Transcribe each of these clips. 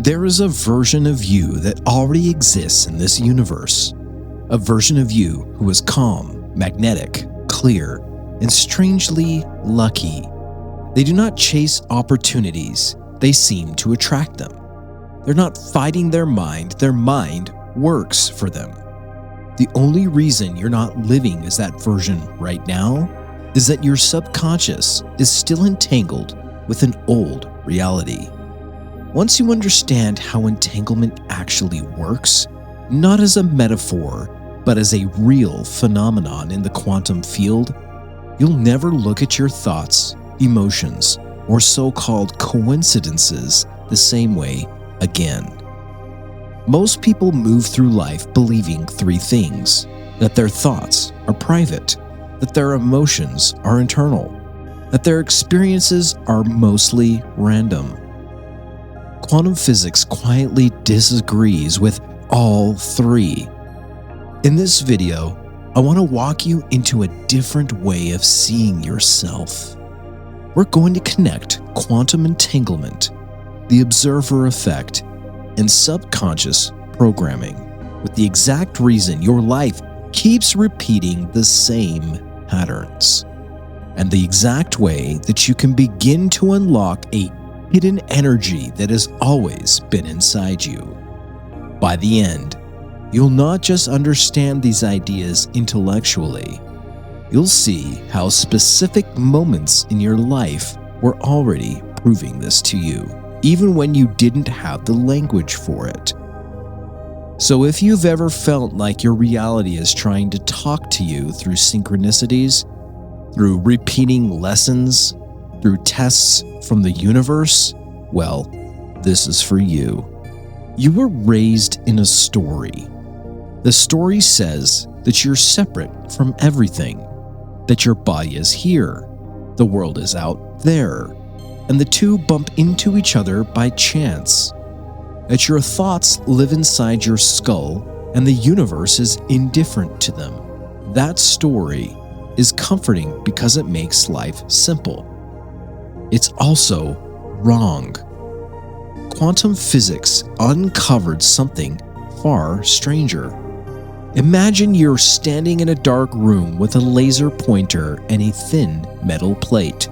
There is a version of you that already exists in this universe. A version of you who is calm, magnetic, clear, and strangely lucky. They do not chase opportunities, they seem to attract them. They're not fighting their mind works for them. The only reason you're not living as that version right now is that your subconscious is still entangled with an old reality. Once you understand how entanglement actually works, not as a metaphor, but as a real phenomenon in the quantum field, you'll never look at your thoughts, emotions, or so-called coincidences the same way again. Most people move through life believing three things: that their thoughts are private, that their emotions are internal, that their experiences are mostly random. Quantum physics quietly disagrees with all three. In this video, I want to walk you into a different way of seeing yourself. We're going to connect quantum entanglement, the observer effect, and subconscious programming with the exact reason your life keeps repeating the same patterns, and the exact way that you can begin to unlock a hidden energy that has always been inside you. By the end, you'll not just understand these ideas intellectually, you'll see how specific moments in your life were already proving this to you, even when you didn't have the language for it. So if you've ever felt like your reality is trying to talk to you through synchronicities, through repeating lessons, through tests from the universe, well, this is for you. You were raised in a story. The story says that you're separate from everything, that your body is here, the world is out there, and the two bump into each other by chance, that your thoughts live inside your skull and the universe is indifferent to them. That story is comforting because it makes life simple. It's also wrong. Quantum physics uncovered something far stranger. Imagine you're standing in a dark room with a laser pointer and a thin metal plate.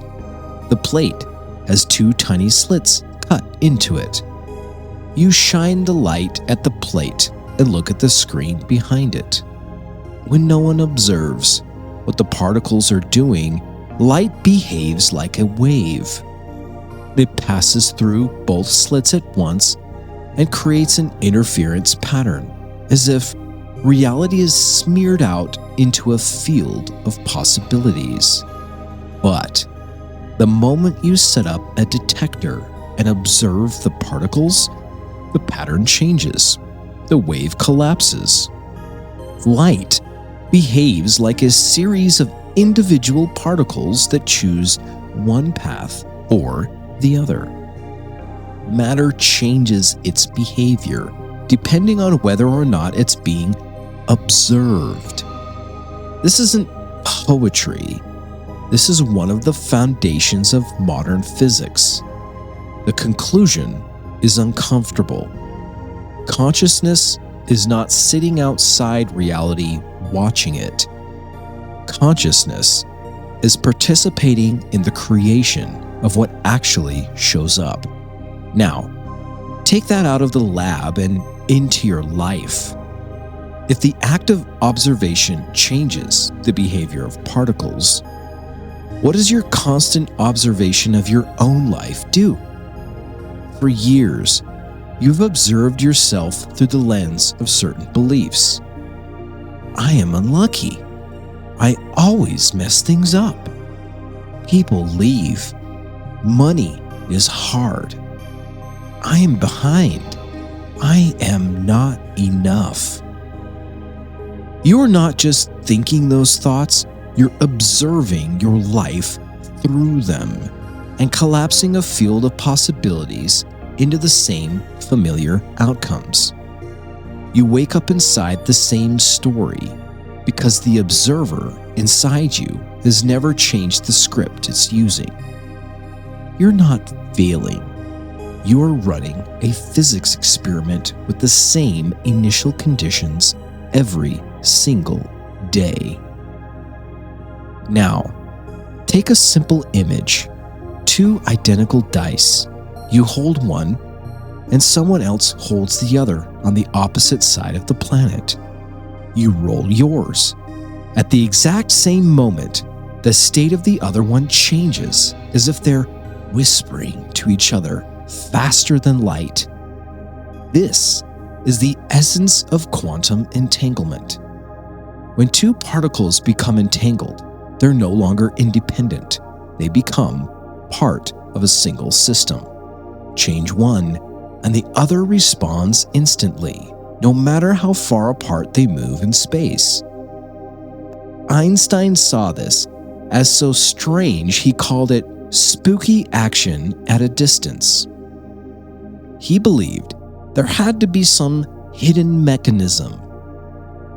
The plate has two tiny slits cut into it. You shine the light at the plate and look at the screen behind it. When no one observes what the particles are doing, light behaves like a wave. It passes through both slits at once and creates an interference pattern, as if reality is smeared out into a field of possibilities. But the moment you set up a detector and observe the particles, the pattern changes. The wave collapses. Light behaves like a series of individual particles that choose one path or the other. Matter changes its behavior depending on whether or not it's being observed. This isn't poetry. This is one of the foundations of modern physics. The conclusion is uncomfortable. Consciousness is not sitting outside reality watching it. Consciousness is participating in the creation of what actually shows up. Now, take that out of the lab and into your life. If the act of observation changes the behavior of particles, what does your constant observation of your own life do? For years, you've observed yourself through the lens of certain beliefs. I am unlucky. I always mess things up. People leave. Money is hard. I am behind. I am not enough. You are not just thinking those thoughts, you're observing your life through them and collapsing a field of possibilities into the same familiar outcomes. You wake up inside the same story because the observer inside you has never changed the script it's using. You're not failing. You are running a physics experiment with the same initial conditions every single day. Now, take a simple image, 2 identical dice. You hold one, and someone else holds the other on the opposite side of the planet. You roll yours. At the exact same moment, the state of the other one changes, as if they're whispering to each other faster than light. This is the essence of quantum entanglement. When 2 particles become entangled, they're no longer independent. They become part of a single system. Change one, and the other responds instantly, no matter how far apart they move in space. Einstein saw this as so strange he called it spooky action at a distance. He believed there had to be some hidden mechanism.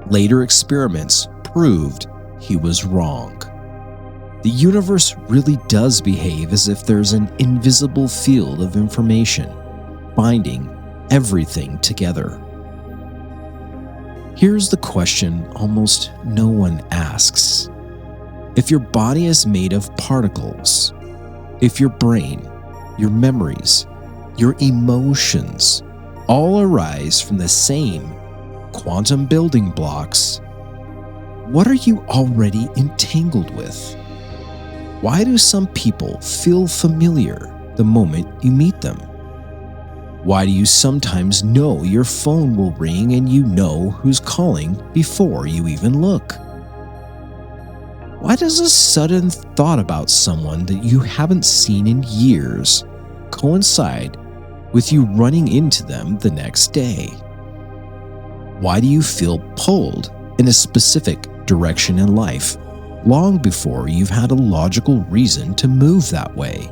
Later experiments proved he was wrong. The universe really does behave as if there's an invisible field of information binding everything together. Here's the question almost no one asks. If your body is made of particles, if your brain, your memories, your emotions all arise from the same quantum building blocks, what are you already entangled with? Why do some people feel familiar the moment you meet them? Why do you sometimes know your phone will ring and you know who's calling before you even look? Why does a sudden thought about someone that you haven't seen in years coincide with you running into them the next day? Why do you feel pulled in a specific direction in life long before you've had a logical reason to move that way?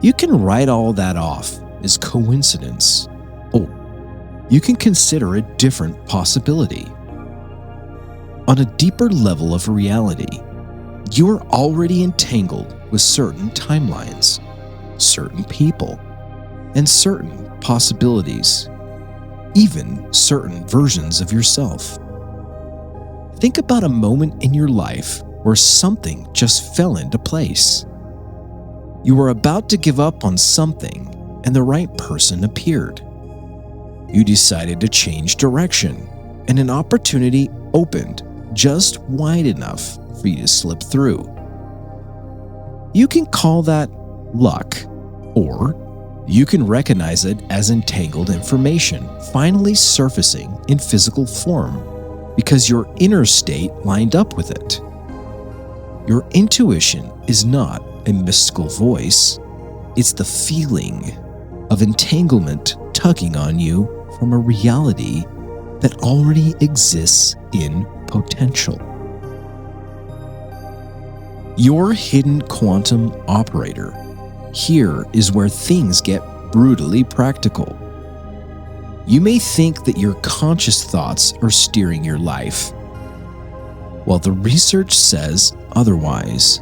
You can write all that off as coincidence, or you can consider a different possibility. On a deeper level of reality, you are already entangled with certain timelines, certain people, and certain possibilities, even certain versions of yourself. Think about a moment in your life where something just fell into place. You were about to give up on something, and the right person appeared. You decided to change direction, and an opportunity opened just wide enough for you to slip through. You can call that luck, or you can recognize it as entangled information finally surfacing in physical form because your inner state lined up with it. Your intuition is not a mystical voice. It's the feeling of entanglement tugging on you from a reality that already exists in potential. Your hidden quantum operator. Here is where things get brutally practical. You may think that your conscious thoughts are steering your life, while the research says otherwise.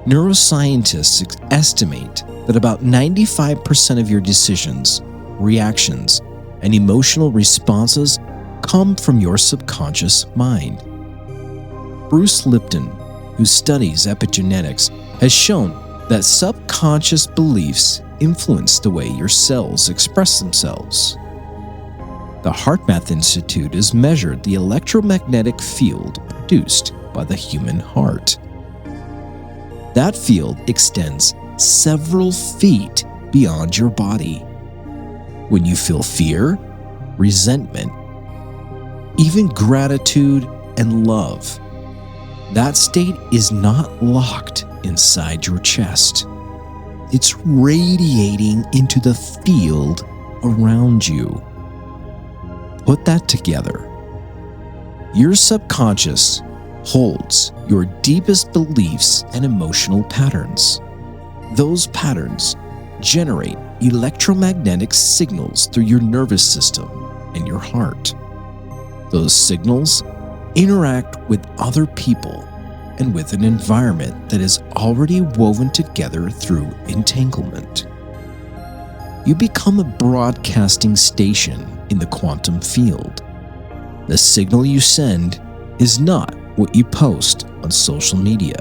Neuroscientists estimate that about 95% of your decisions, reactions, and emotional responses come from your subconscious mind. Bruce Lipton, who studies epigenetics, has shown that subconscious beliefs influence the way your cells express themselves. The HeartMath Institute has measured the electromagnetic field produced by the human heart. That field extends several feet beyond your body. When you feel fear, resentment, even gratitude and love, that state is not locked inside your chest. It's radiating into the field around you. Put that together. Your subconscious holds your deepest beliefs and emotional patterns. Those patterns generate electromagnetic signals through your nervous system and your heart. Those signals interact with other people and with an environment that is already woven together through entanglement. you become a broadcasting station in the quantum field. The signal you send is not what you post on social media.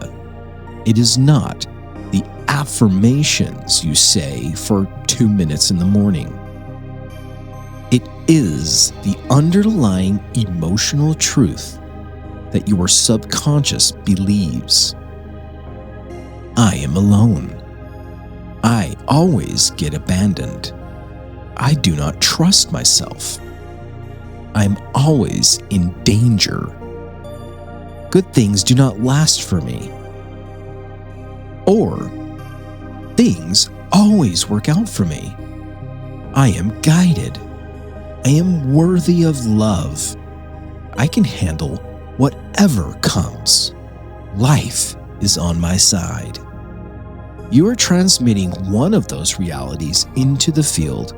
It is not the affirmations you say for 2 minutes in the morning. It is the underlying emotional truth that your subconscious believes. I am alone. I always get abandoned. I do not trust myself. I'm always in danger. Good things do not last for me. Or, things always work out for me. I am guided. I am worthy of love. I can handle whatever comes. Life is on my side. You are transmitting one of those realities into the field,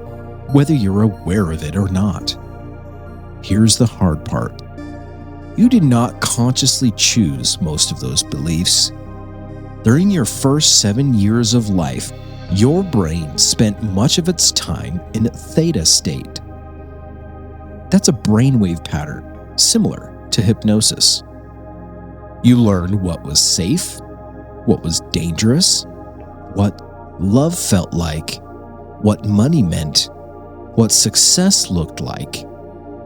whether you're aware of it or not. Here's the hard part. You did not consciously choose most of those beliefs. During your first 7 years of life, your brain spent much of its time in theta state. That's a brainwave pattern similar to hypnosis. You learned what was safe, what was dangerous, what love felt like, what money meant, what success looked like,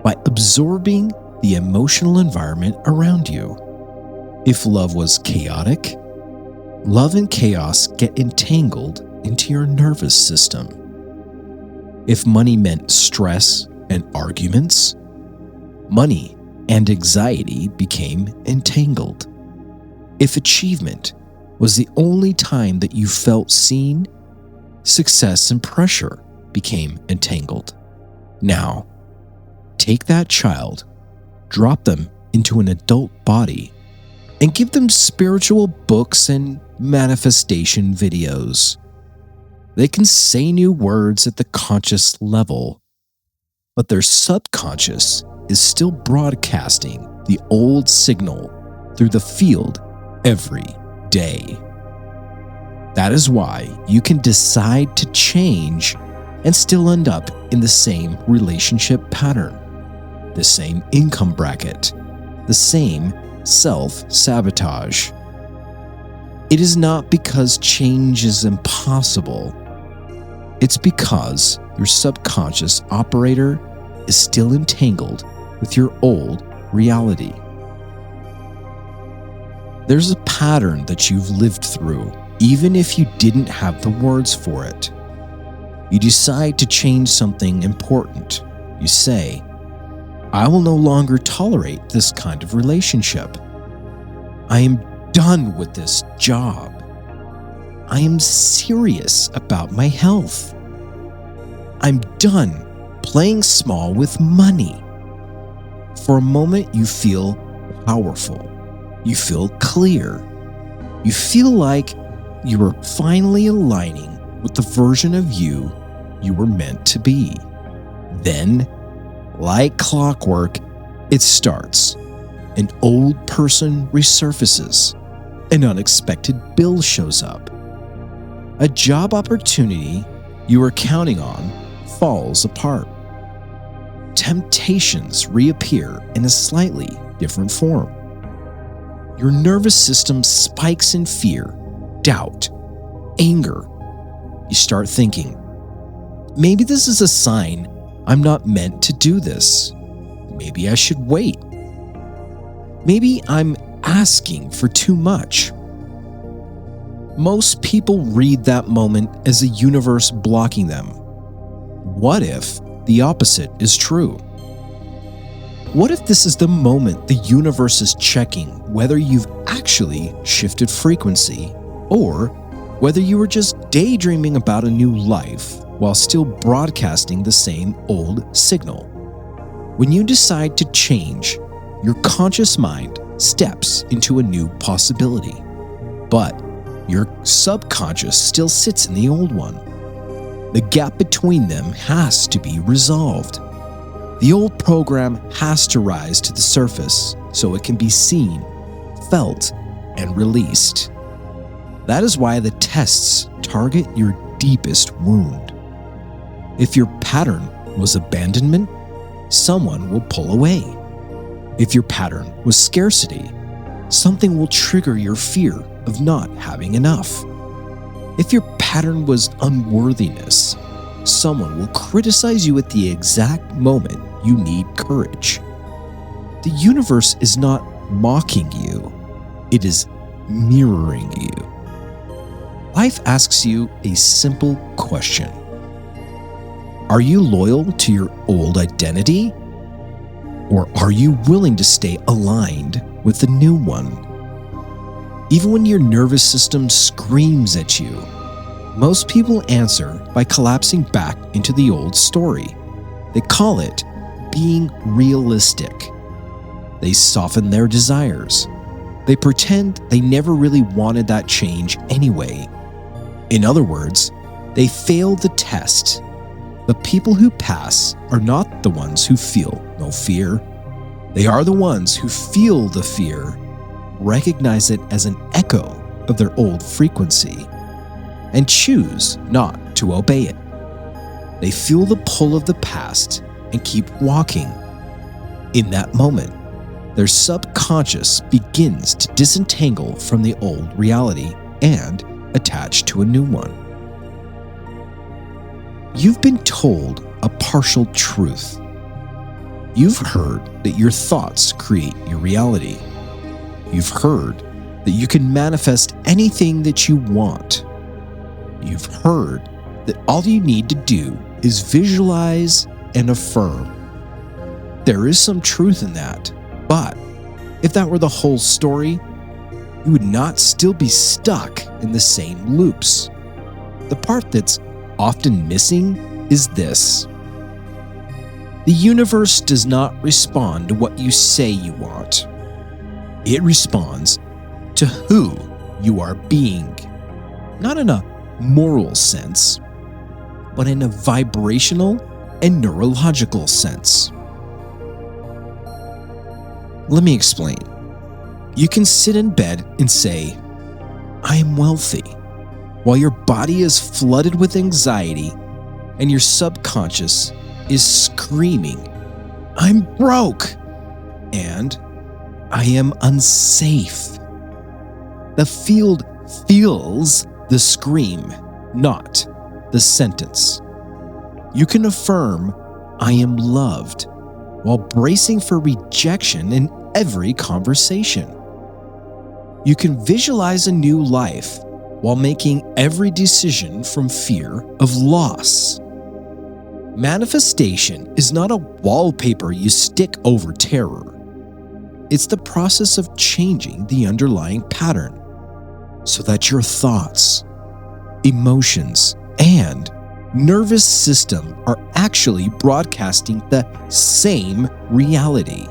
by absorbing the emotional environment around you. If love was chaotic, love and chaos get entangled into your nervous system. If money meant stress and arguments, money and anxiety became entangled. If achievement was the only time that you felt seen, success and pressure became entangled. Now, take that child, drop them into an adult body, and give them spiritual books and manifestation videos. They can say new words at the conscious level, but their subconscious is still broadcasting the old signal through the field every day. That is why you can decide to change and still end up in the same relationship pattern, the same income bracket, the same self-sabotage. It is not because change is impossible. It's because your subconscious operator is still entangled with your old reality. There's a pattern that you've lived through, even if you didn't have the words for it. You decide to change something important. You say, I will no longer tolerate this kind of relationship. I am done with this job. I am serious about my health. I'm done playing small with money. For a moment, you feel powerful. You feel clear. You feel like you are finally aligning with the version of you were meant to be. Then, like clockwork, it starts. An old person resurfaces. An unexpected bill shows up. A job opportunity you were counting on falls apart. Temptations reappear in a slightly different form. Your nervous system spikes in fear, doubt, anger. You start thinking, maybe this is a sign I'm not meant to do this. Maybe I should wait. Maybe I'm asking for too much. Most people read that moment as the universe blocking them. What if the opposite is true? What if this is the moment the universe is checking whether you've actually shifted frequency or whether you were just daydreaming about a new life while still broadcasting the same old signal? When you decide to change, your conscious mind steps into a new possibility, but your subconscious still sits in the old one. The gap between them has to be resolved. The old program has to rise to the surface so it can be seen, felt, and released. That is why the tests target your deepest wound. If your pattern was abandonment, someone will pull away. If your pattern was scarcity, something will trigger your fear of not having enough. If your pattern was unworthiness, someone will criticize you at the exact moment you need courage. The universe is not mocking you, it is mirroring you. Life asks you a simple question. Are you loyal to your old identity? Or are you willing to stay aligned with the new one? Even when your nervous system screams at you, most people answer by collapsing back into the old story. They call it being realistic. They soften their desires. They pretend they never really wanted that change anyway. In other words, they fail the test. The people who pass are not the ones who feel no fear. They are the ones who feel the fear, recognize it as an echo of their old frequency, and choose not to obey it. They feel the pull of the past and keep walking. In that moment, their subconscious begins to disentangle from the old reality and attach to a new one. You've been told a partial truth. You've heard that your thoughts create your reality. You've heard that you can manifest anything that you want. You've heard that all you need to do is visualize and affirm. There is some truth in that, but if that were the whole story, you would not still be stuck in the same loops. The part that's often missing is this. The universe does not respond to what you say you want. It responds to who you are being, not in a moral sense, but in a vibrational and neurological sense. Let me explain. You can sit in bed and say, I am wealthy, while your body is flooded with anxiety and your subconscious is screaming, I'm broke, and I am unsafe. The field feels the scream, not the sentence. You can affirm, I am loved, while bracing for rejection in every conversation. You can visualize a new life while making every decision from fear of loss. Manifestation is not a wallpaper you stick over terror. It's the process of changing the underlying pattern so that your thoughts, emotions, and nervous system are actually broadcasting the same reality.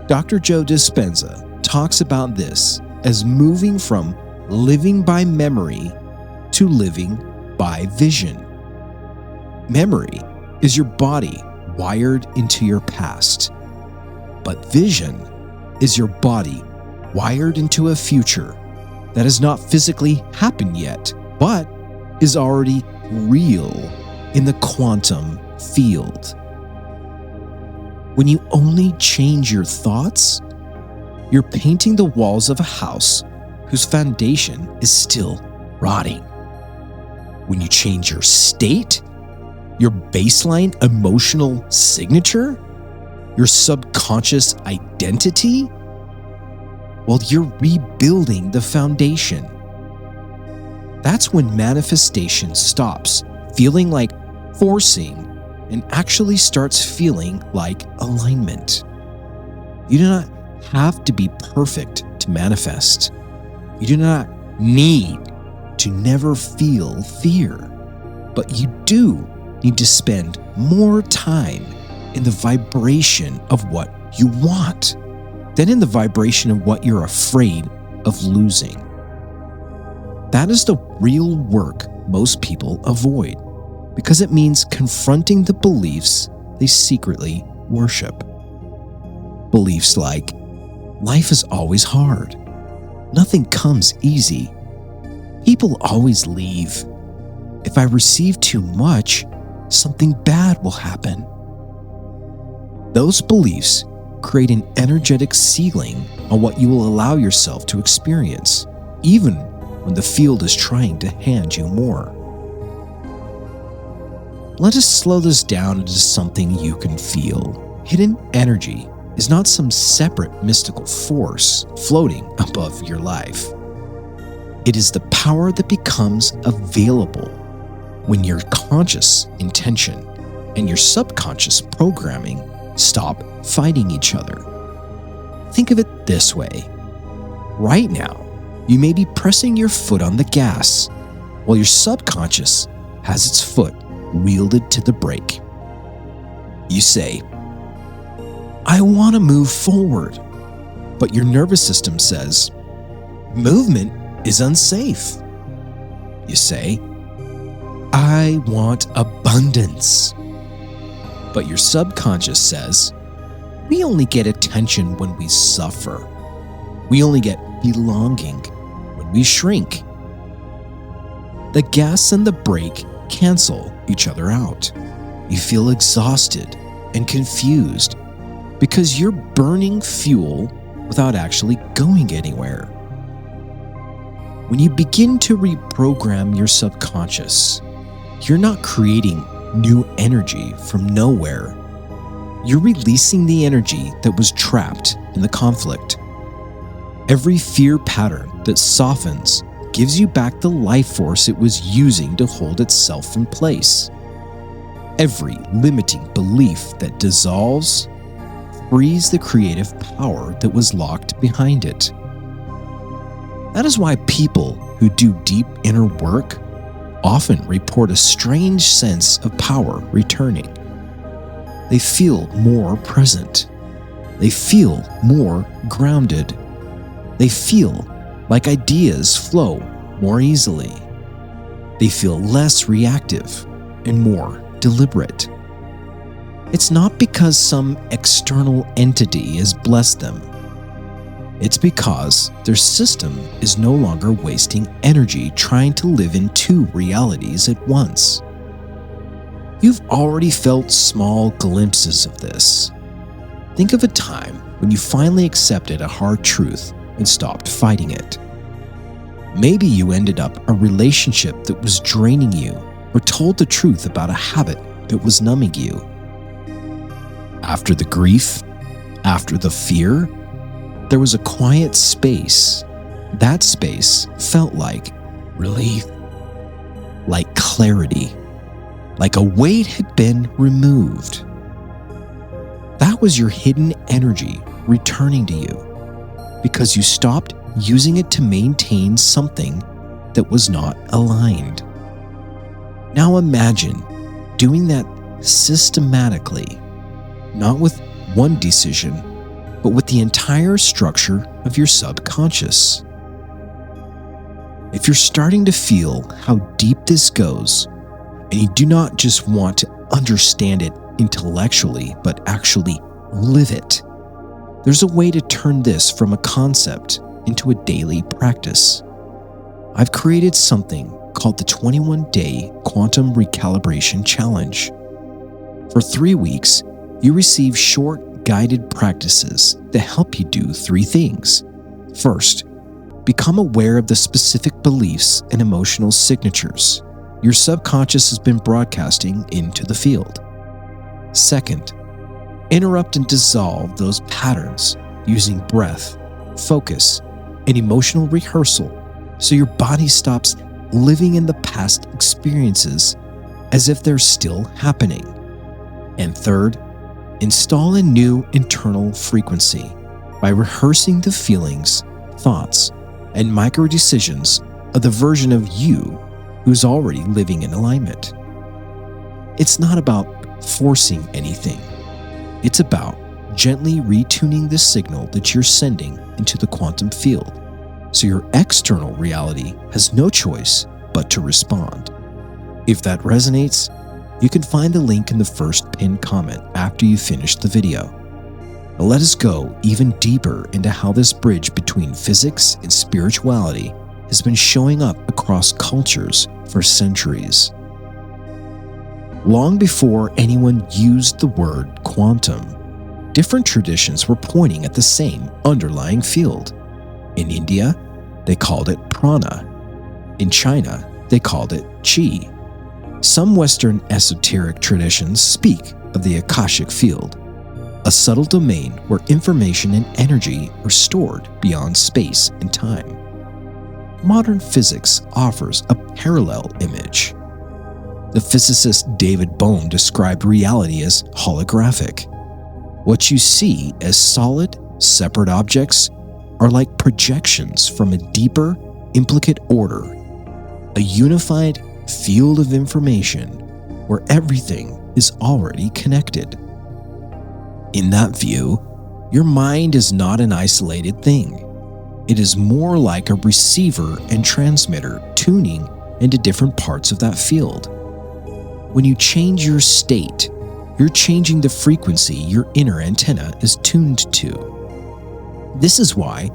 Dr. Joe Dispenza talks about this as moving from living by memory to living by vision. Memory is your body wired into your past, but vision is your body wired into a future that has not physically happened yet, but is already real in the quantum field. When you only change your thoughts, you're painting the walls of a house whose foundation is still rotting. When you change your state, your baseline emotional signature, your subconscious identity, well, you're rebuilding the foundation. That's when manifestation stops feeling like forcing and actually starts feeling like alignment. You do not have to be perfect to manifest. You do not need to never feel fear, but you do need to spend more time in the vibration of what you want than in the vibration of what you're afraid of losing. That is the real work most people avoid because it means confronting the beliefs they secretly worship. Beliefs like, life is always hard. Nothing comes easy. People always leave. if I receive too much, something bad will happen. Those beliefs create an energetic ceiling on what you will allow yourself to experience, even when the field is trying to hand you more. Let us slow this down into something you can feel. Hidden energy is not some separate mystical force floating above your life. It is the power that becomes available when your conscious intention and your subconscious programming stop fighting each other. Think of it this way. Right now, you may be pressing your foot on the gas while your subconscious has its foot wielded to the brake. You say, I want to move forward, but your nervous system says, movement is unsafe. You say, I want abundance, but your subconscious says, we only get attention when we suffer. We only get belonging when we shrink. The gas and the brake cancel each other out. You feel exhausted and confused because you're burning fuel without actually going anywhere. When you begin to reprogram your subconscious, you're not creating new energy from nowhere. You're releasing the energy that was trapped in the conflict. Every fear pattern that softens gives you back the life force it was using to hold itself in place. Every limiting belief that dissolves frees the creative power that was locked behind it. That is why people who do deep inner work often report a strange sense of power returning. They feel more present. They feel more grounded. They feel like ideas flow more easily. They feel less reactive and more deliberate. It's not because some external entity has blessed them. It's because their system is no longer wasting energy trying to live in two realities at once. You've already felt small glimpses of this. Think of a time when you finally accepted a hard truth and stopped fighting it. Maybe you ended up a relationship that was draining you, or told the truth about a habit that was numbing you. After the grief, after the fear, there was a quiet space. That space felt like relief, like clarity, like a weight had been removed. That was your hidden energy returning to you because you stopped using it to maintain something that was not aligned. Now imagine doing that systematically, not with one decision, but with the entire structure of your subconscious. If you're starting to feel how deep this goes, and you do not just want to understand it intellectually, but actually live it, there's a way to turn this from a concept into a daily practice. I've created something called the 21-Day Quantum Recalibration Challenge. For 3 weeks, you receive short, guided practices that help you do 3 things. First, become aware of the specific beliefs and emotional signatures your subconscious has been broadcasting into the field. Second, interrupt and dissolve those patterns using breath, focus, and emotional rehearsal so your body stops living in the past experiences as if they're still happening. And third, install a new internal frequency by rehearsing the feelings, thoughts, and micro decisions of the version of you who's already living in alignment. It's not about forcing anything. It's about gently retuning the signal that you're sending into the quantum field, so your external reality has no choice but to respond. If that resonates, you can find the link in the first pinned comment after you finish the video. Now let us go even deeper into how this bridge between physics and spirituality has been showing up across cultures for centuries. Long before anyone used the word quantum, different traditions were pointing at the same underlying field. In India, they called it prana. In China, they called it qi. Some Western esoteric traditions speak of the Akashic field, a subtle domain where information and energy are stored beyond space and time. Modern physics offers a parallel image. The physicist David Bohm described reality as holographic. What you see as solid, separate objects are like projections from a deeper, implicate order, a unified field of information where everything is already connected. In that view, your mind is not an isolated thing. It is more like a receiver and transmitter tuning into different parts of that field. When you change your state, you're changing the frequency your inner antenna is tuned to. This is why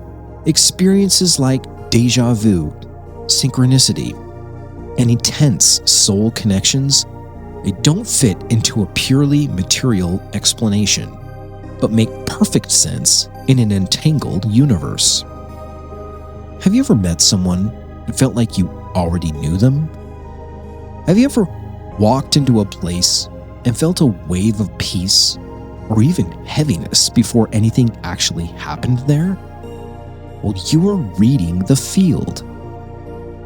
experiences like déjà vu, synchronicity, and intense soul connections, they don't fit into a purely material explanation, but make perfect sense in an entangled universe. Have you ever met someone and felt like you already knew them? Have you ever walked into a place and felt a wave of peace or even heaviness before anything actually happened there? Well, you are reading the field.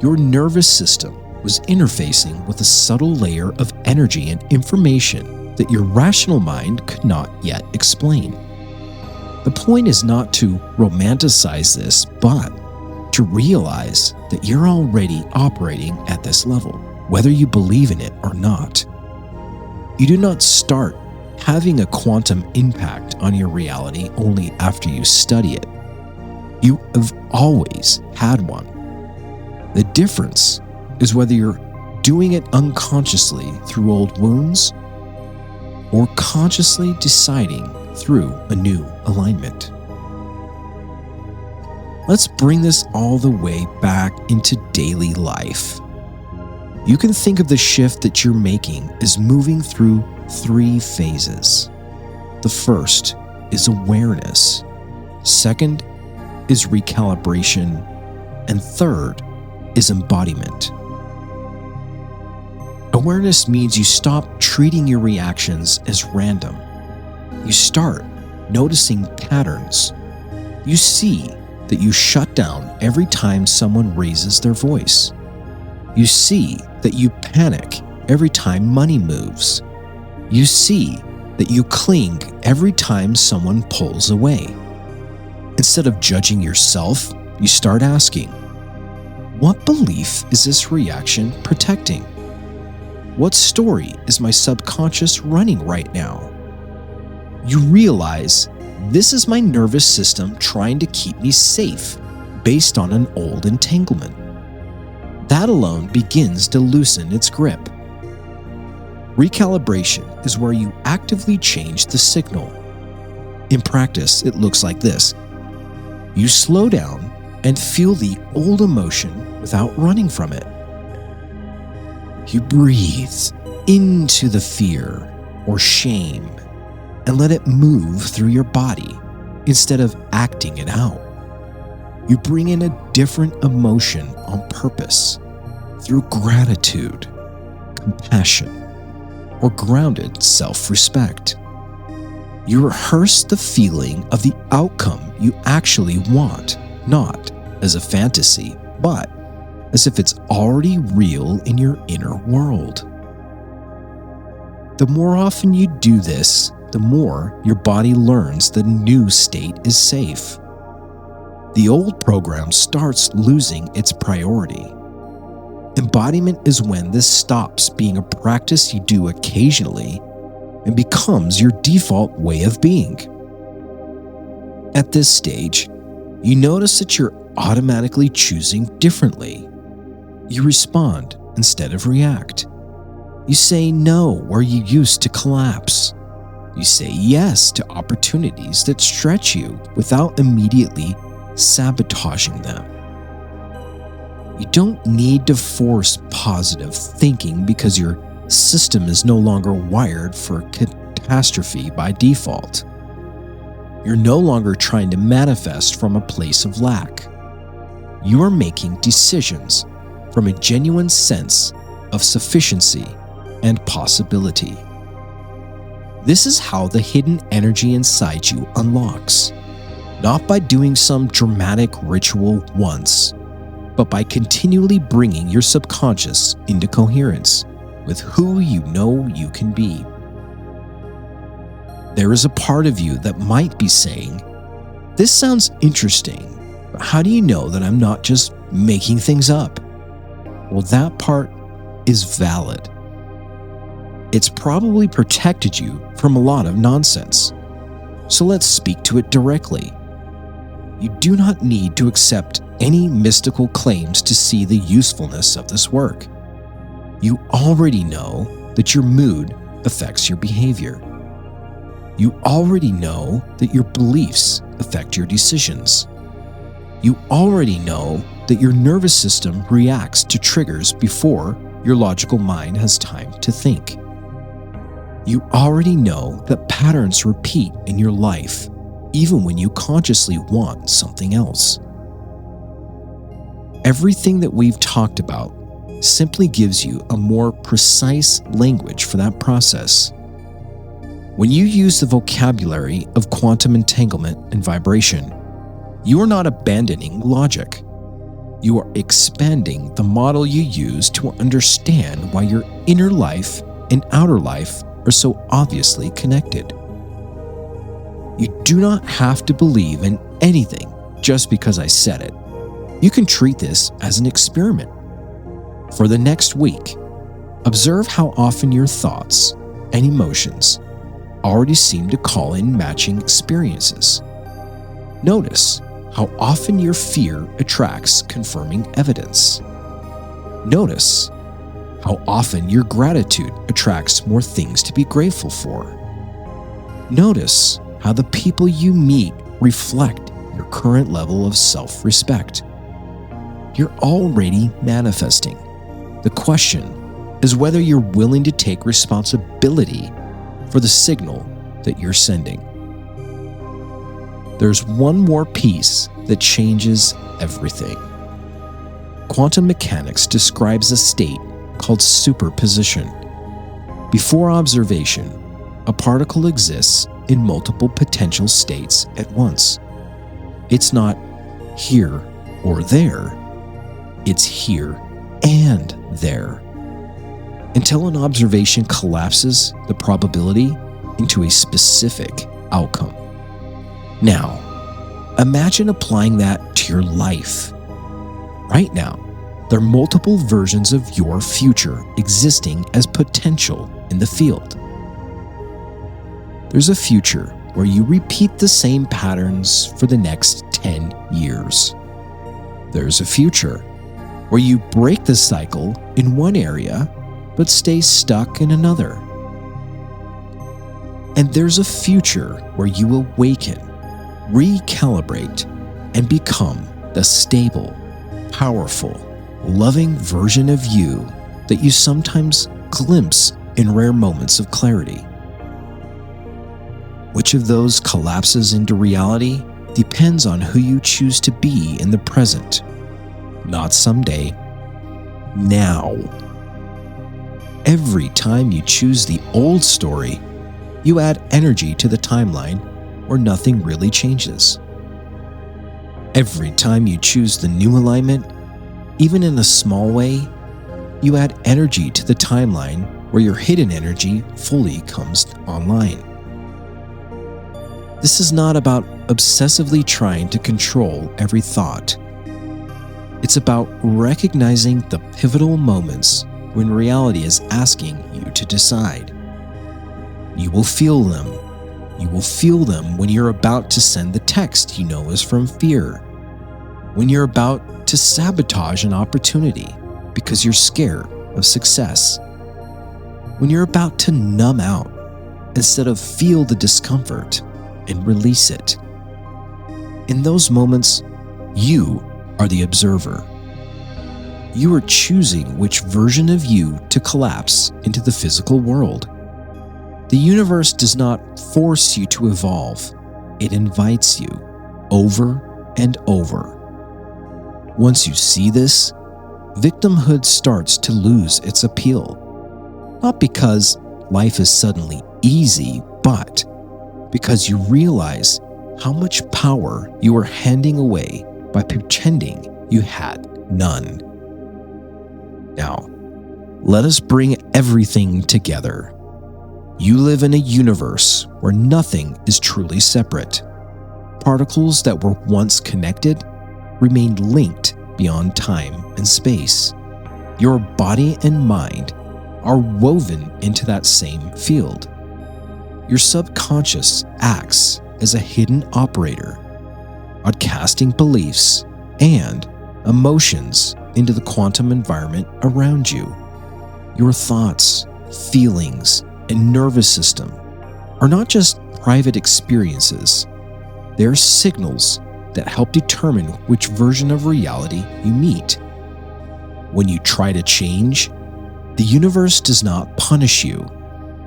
Your nervous system was interfacing with a subtle layer of energy and information that your rational mind could not yet explain. The point is not to romanticize this, but to realize that you're already operating at this level, whether you believe in it or not. You do not start having a quantum impact on your reality only after you study it. You have always had one. The difference is whether you're doing it unconsciously through old wounds or consciously deciding through a new alignment. Let's bring this all the way back into daily life. You can think of the shift that you're making as moving through 3 phases. The first is awareness. Second is recalibration. And third is embodiment. Awareness means you stop treating your reactions as random. You start noticing patterns. You see that you shut down every time someone raises their voice. You see that you panic every time money moves. You see that you cling every time someone pulls away. Instead of judging yourself, you start asking, what belief is this reaction protecting? What story is my subconscious running right now? You realize this is my nervous system trying to keep me safe based on an old entanglement. That alone begins to loosen its grip. Recalibration is where you actively change the signal. In practice, it looks like this. You slow down and feel the old emotion without running from it. You breathe into the fear or shame and let it move through your body instead of acting it out. You bring in a different emotion on purpose through gratitude, compassion, or grounded self-respect. You rehearse the feeling of the outcome you actually want, not as a fantasy, but as if it's already real in your inner world. The more often you do this, the more your body learns the new state is safe. The old program starts losing its priority. Embodiment is when this stops being a practice you do occasionally and becomes your default way of being. At this stage, you notice that you're automatically choosing differently. You respond instead of react. You say no where you used to collapse. You say yes to opportunities that stretch you without immediately sabotaging them. You don't need to force positive thinking because you're system is no longer wired for catastrophe by default. You're no longer trying to manifest from a place of lack. You are making decisions from a genuine sense of sufficiency and possibility. This is how the hidden energy inside you unlocks, not by doing some dramatic ritual once, but by continually bringing your subconscious into coherence with who you know you can be. There is a part of you that might be saying, "This sounds interesting, but how do you know that I'm not just making things up?" Well, that part is valid. It's probably protected you from a lot of nonsense. So let's speak to it directly. You do not need to accept any mystical claims to see the usefulness of this work. You already know that your mood affects your behavior. You already know that your beliefs affect your decisions. You already know that your nervous system reacts to triggers before your logical mind has time to think. You already know that patterns repeat in your life, even when you consciously want something else. Everything that we've talked about simply gives you a more precise language for that process. When you use the vocabulary of quantum entanglement and vibration, you are not abandoning logic. You are expanding the model you use to understand why your inner life and outer life are so obviously connected. You do not have to believe in anything just because I said it. You can treat this as an experiment. For the next week, observe how often your thoughts and emotions already seem to call in matching experiences. Notice how often your fear attracts confirming evidence. Notice how often your gratitude attracts more things to be grateful for. Notice how the people you meet reflect your current level of self-respect. You're already manifesting. The question is whether you're willing to take responsibility for the signal that you're sending. There's one more piece that changes everything. Quantum mechanics describes a state called superposition. Before observation, a particle exists in multiple potential states at once. It's not here or there, it's here and there. Until an observation collapses the probability into a specific outcome. Now, imagine applying that to your life. Right now, there are multiple versions of your future existing as potential in the field. There's a future where you repeat the same patterns for the next 10 years. There's a future where you break the cycle in one area but stay stuck in another. And there's a future where you awaken, recalibrate, and become the stable, powerful, loving version of you that you sometimes glimpse in rare moments of clarity. Which of those collapses into reality depends on who you choose to be in the present, not someday, now. Every time you choose the old story, you add energy to the timeline where nothing really changes. Every time you choose the new alignment, even in a small way, you add energy to the timeline where your hidden energy fully comes online. This is not about obsessively trying to control every thought. It's about recognizing the pivotal moments when reality is asking you to decide. You will feel them. You will feel them when you're about to send the text you know is from fear, when you're about to sabotage an opportunity because you're scared of success, when you're about to numb out instead of feel the discomfort and release it. In those moments, you are the observer. you are choosing which version of you to collapse into the physical world. The universe does not force you to evolve. It invites you over and over. Once you see this, victimhood starts to lose its appeal. Not because life is suddenly easy, but because you realize how much power you are handing away by pretending you had none. Now, let us bring everything together. You live in a universe where nothing is truly separate. Particles that were once connected remained linked beyond time and space. Your body and mind are woven into that same field. Your subconscious acts as a hidden operator, broadcasting beliefs and emotions into the quantum environment around you. Your thoughts, feelings, and nervous system are not just private experiences. They're signals that help determine which version of reality you meet. When you try to change, the universe does not punish you.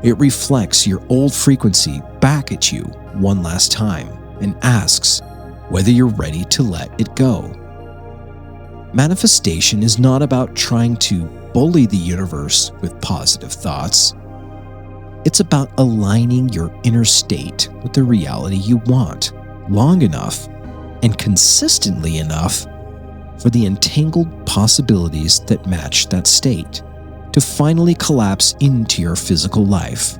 It reflects your old frequency back at you one last time and asks whether you're ready to let it go. Manifestation is not about trying to bully the universe with positive thoughts. It's about aligning your inner state with the reality you want long enough and consistently enough for the entangled possibilities that match that state to finally collapse into your physical life.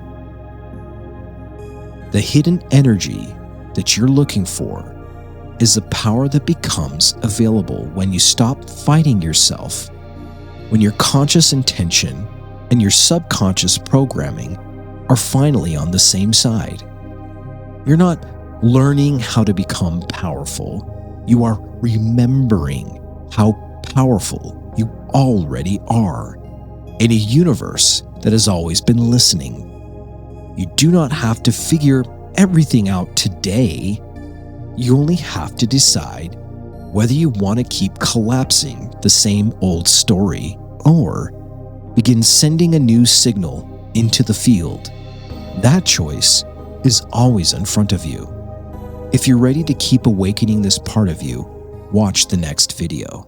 The hidden energy that you're looking for is the power that becomes available when you stop fighting yourself, when your conscious intention and your subconscious programming are finally on the same side. You're not learning how to become powerful. You are remembering how powerful you already are in a universe that has always been listening. You do not have to figure everything out today. You only have to decide whether you want to keep collapsing the same old story or begin sending a new signal into the field. That choice is always in front of you. If you're ready to keep awakening this part of you, watch the next video.